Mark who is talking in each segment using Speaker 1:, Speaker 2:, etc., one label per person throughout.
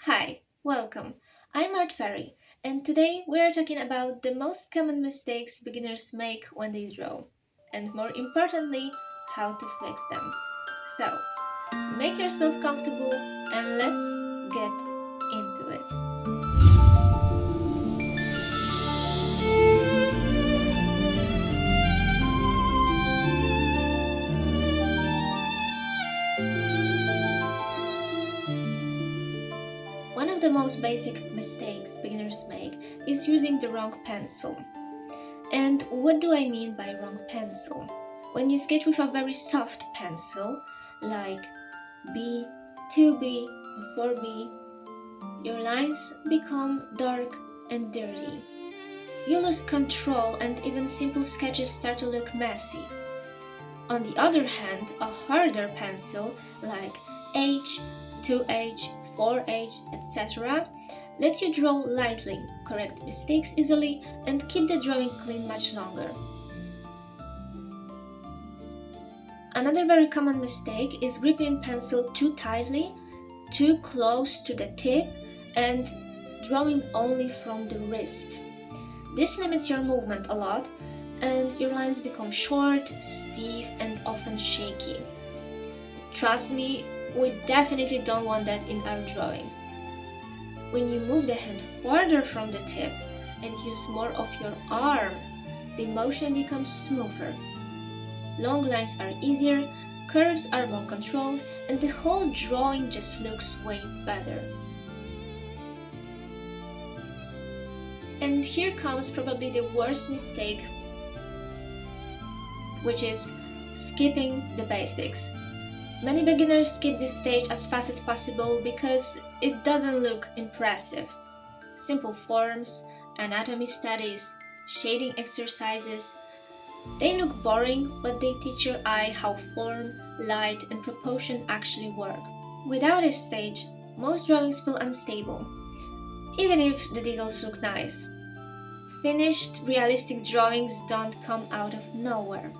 Speaker 1: Hi, welcome. I'm Art Ferry, and today we are talking about the most common mistakes beginners make when they draw, and more importantly, how to fix them. So, make yourself comfortable and let's get into it. One of the most basic mistakes beginners make is using the wrong pencil. And what do I mean by wrong pencil? When you sketch with a very soft pencil, like B, 2B, 4B, your lines become dark and dirty. You lose control and even simple sketches start to look messy. On the other hand, a harder pencil like H, 2H, 4H, etc. lets you draw lightly, correct mistakes easily, and keep the drawing clean much longer. Another very common mistake is gripping pencil too tightly, too close to the tip, and drawing only from the wrist. This limits your movement a lot, and your lines become short, stiff, and often shaky. Trust me, we definitely don't want that in our drawings. When you move the hand farther from the tip and use more of your arm, the motion becomes smoother. Long lines are easier, curves are more controlled, and the whole drawing just looks way better. And here comes probably the worst mistake, which is skipping the basics. Many beginners skip this stage as fast as possible because it doesn't look impressive. Simple forms, anatomy studies, shading exercises, they look boring, but they teach your eye how form, light, and proportion actually work. Without this stage, most drawings feel unstable, even if the details look nice. Finished, realistic drawings don't come out of nowhere.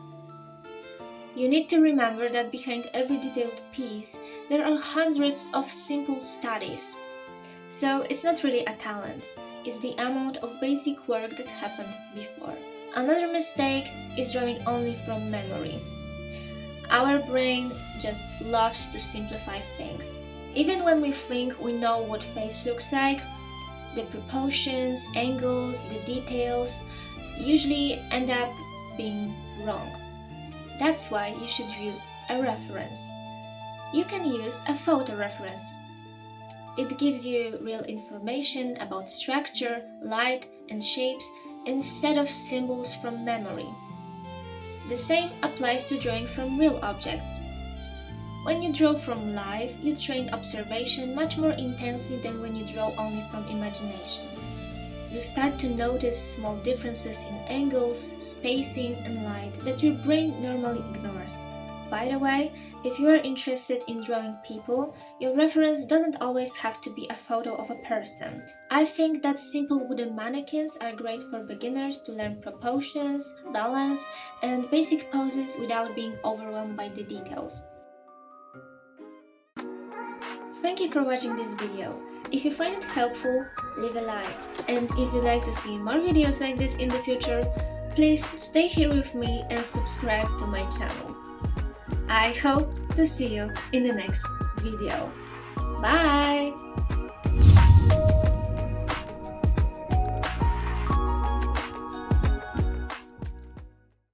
Speaker 1: You need to remember that behind every detailed piece, there are hundreds of simple studies. So it's not really a talent, it's the amount of basic work that happened before. Another mistake is drawing only from memory. Our brain just loves to simplify things. Even when we think we know what face looks like, the proportions, angles, the details usually end up being wrong. That's why you should use a reference. You can use a photo reference. It gives you real information about structure, light, and shapes instead of symbols from memory. The same applies to drawing from real objects. When you draw from life, you train observation much more intensely than when you draw only from imagination. You start to notice small differences in angles, spacing, and light that your brain normally ignores. By the way, if you are interested in drawing people, your reference doesn't always have to be a photo of a person. I think that simple wooden mannequins are great for beginners to learn proportions, balance, and basic poses without being overwhelmed by the details. Thank you for watching this video. If you find it helpful, leave a like. And if you'd like to see more videos like this in the future, please stay here with me and subscribe to my channel. I hope to see you in the next video. Bye!